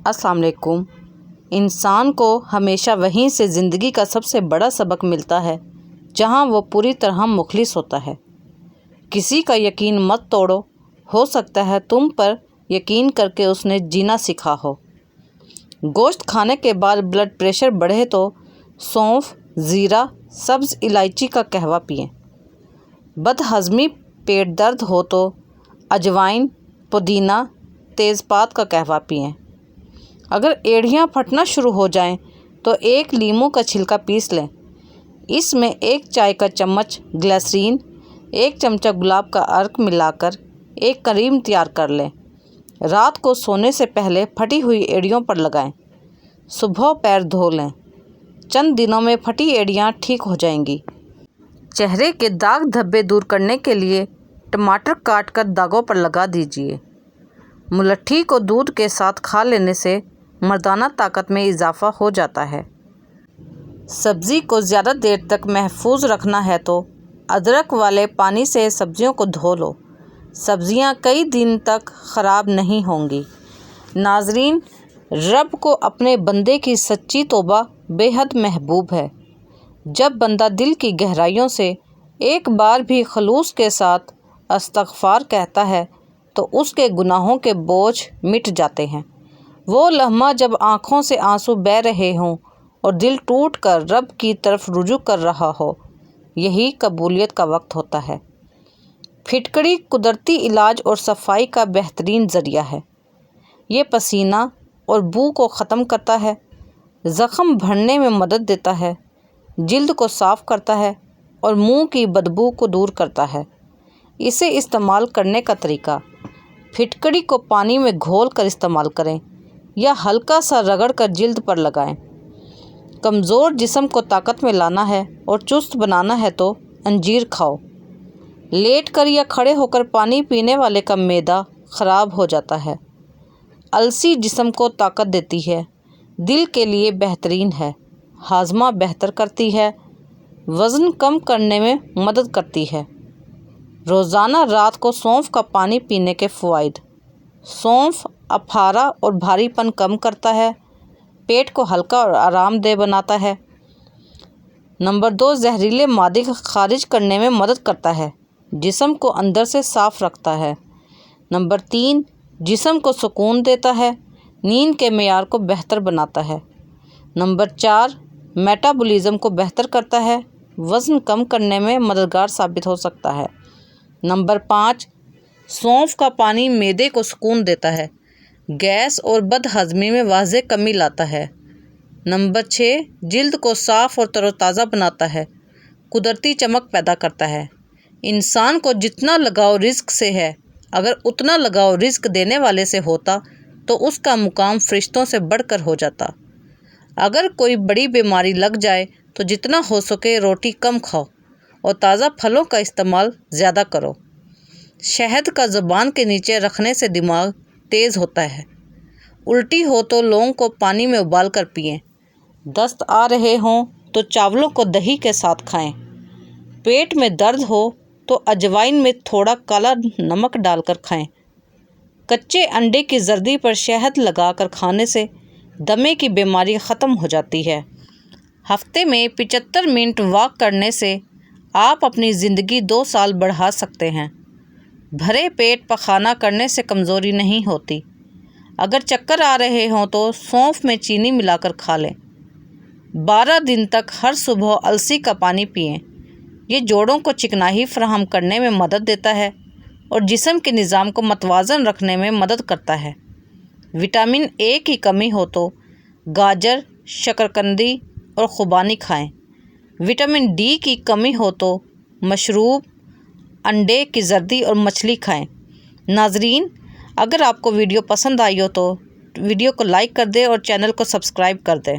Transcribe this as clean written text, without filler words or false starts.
السلام علیکم۔ انسان کو ہمیشہ وہیں سے زندگی کا سب سے بڑا سبق ملتا ہے جہاں وہ پوری طرح مخلص ہوتا ہے۔ کسی کا یقین مت توڑو، ہو سکتا ہے تم پر یقین کر کے اس نے جینا سیکھا ہو۔ گوشت کھانے کے بعد بلڈ پریشر بڑھے تو سونف، زیرہ، سبز الائچی کا قہوہ پئیں۔ بد ہضمی، پیٹ درد ہو تو اجوائن، پودینہ، تیز پات کا قہوہ پئیں۔ اگر ایڑیاں پھٹنا شروع ہو جائیں تو ایک لیموں کا چھلکا پیس لیں۔ اس میں 1 چائے کا چمچ گلیسرین، 1 چمچہ گلاب کا عرق ملا کر ایک کریم تیار کر لیں۔ رات کو سونے سے پہلے پھٹی ہوئی ایڑیوں پر لگائیں۔ صبح پیر دھو لیں۔ چند دنوں میں پھٹی ایڑیاں ٹھیک ہو جائیں گی۔ چہرے کے داغ دھبے دور کرنے کے لیے ٹماٹر کاٹ کر داغوں پر لگا دیجیے۔ ملٹھی کو دودھ کے ساتھ کھا لینے سے مردانہ طاقت میں اضافہ ہو جاتا ہے۔ سبزی کو زیادہ دیر تک محفوظ رکھنا ہے تو ادرک والے پانی سے سبزیوں کو دھو لو۔ سبزیاں کئی دن تک خراب نہیں ہوں گی۔ ناظرین، رب کو اپنے بندے کی سچی توبہ بے حد محبوب ہے۔ جب بندہ دل کی گہرائیوں سے ایک بار بھی خلوص کے ساتھ استغفار کہتا ہے تو اس کے گناہوں کے بوجھ مٹ جاتے ہیں۔ وہ لمحہ جب آنکھوں سے آنسو بہہ رہے ہوں اور دل ٹوٹ کر رب کی طرف رجوع کر رہا ہو، یہی قبولیت کا وقت ہوتا ہے۔ پھٹکڑی قدرتی علاج اور صفائی کا بہترین ذریعہ ہے۔ یہ پسینہ اور بو کو ختم کرتا ہے، زخم بھرنے میں مدد دیتا ہے، جلد کو صاف کرتا ہے اور منہ کی بدبو کو دور کرتا ہے۔ اسے استعمال کرنے کا طریقہ: پھٹکڑی کو پانی میں گھول کر استعمال کریں یا ہلکا سا رگڑ کر جلد پر لگائیں۔ کمزور جسم کو طاقت میں لانا ہے اور چست بنانا ہے تو انجیر کھاؤ۔ لیٹ کر یا کھڑے ہو کر پانی پینے والے کا معدہ خراب ہو جاتا ہے۔ السی جسم کو طاقت دیتی ہے، دل کے لیے بہترین ہے، ہاضمہ بہتر کرتی ہے، وزن کم کرنے میں مدد کرتی ہے۔ روزانہ رات کو سونف کا پانی پینے کے فوائد: سونف اپھارا اور بھاری پن کم کرتا ہے، پیٹ کو ہلکا اور آرام دہ بناتا ہے۔ نمبر 2، زہریلے مادے خارج کرنے میں مدد کرتا ہے، جسم کو اندر سے صاف رکھتا ہے۔ نمبر 3، جسم کو سکون دیتا ہے، نیند کے معیار کو بہتر بناتا ہے۔ نمبر 4، میٹابولزم کو بہتر کرتا ہے، وزن کم کرنے میں مددگار ثابت ہو سکتا ہے۔ نمبر 5، سونف کا پانی معدے کو سکون دیتا ہے، گیس اور بد ہضمی میں واضح کمی لاتا ہے۔ نمبر 6، جلد کو صاف اور تر و تازہ بناتا ہے، قدرتی چمک پیدا کرتا ہے۔ انسان کو جتنا لگاؤ رزق سے ہے، اگر اتنا لگاؤ رزق دینے والے سے ہوتا تو اس کا مقام فرشتوں سے بڑھ کر ہو جاتا۔ اگر کوئی بڑی بیماری لگ جائے تو جتنا ہو سکے روٹی کم کھاؤ اور تازہ پھلوں کا استعمال زیادہ کرو۔ شہد کا زبان کے نیچے رکھنے سے دماغ تیز ہوتا ہے۔ الٹی ہو تو لونگ کو پانی میں ابال کر پئیں۔ دست آ رہے ہوں تو چاولوں کو دہی کے ساتھ کھائیں۔ پیٹ میں درد ہو تو اجوائن میں تھوڑا کالا نمک ڈال کر کھائیں۔ کچے انڈے کی زردی پر شہد لگا کر کھانے سے دمے کی بیماری ختم ہو جاتی ہے۔ ہفتے میں 75 منٹ واک کرنے سے آپ اپنی زندگی 2 سال بڑھا سکتے ہیں۔ بھرے پیٹ پخانہ کرنے سے کمزوری نہیں ہوتی۔ اگر چکر آ رہے ہوں تو سونف میں چینی ملا کر کھا لیں۔ 12 دن تک ہر صبح السی کا پانی پئیں۔ یہ جوڑوں کو چکنائی فراہم کرنے میں مدد دیتا ہے اور جسم کے نظام کو متوازن رکھنے میں مدد کرتا ہے۔ وٹامن اے کی کمی ہو تو گاجر، شکرقندی اور خوبانی کھائیں۔ وٹامن ڈی کی کمی ہو تو مشروب، انڈے کی زردی اور مچھلی کھائیں۔ ناظرین، اگر آپ کو ویڈیو پسند آئی ہو تو ویڈیو کو لائک کر دیں اور چینل کو سبسکرائب کر دیں۔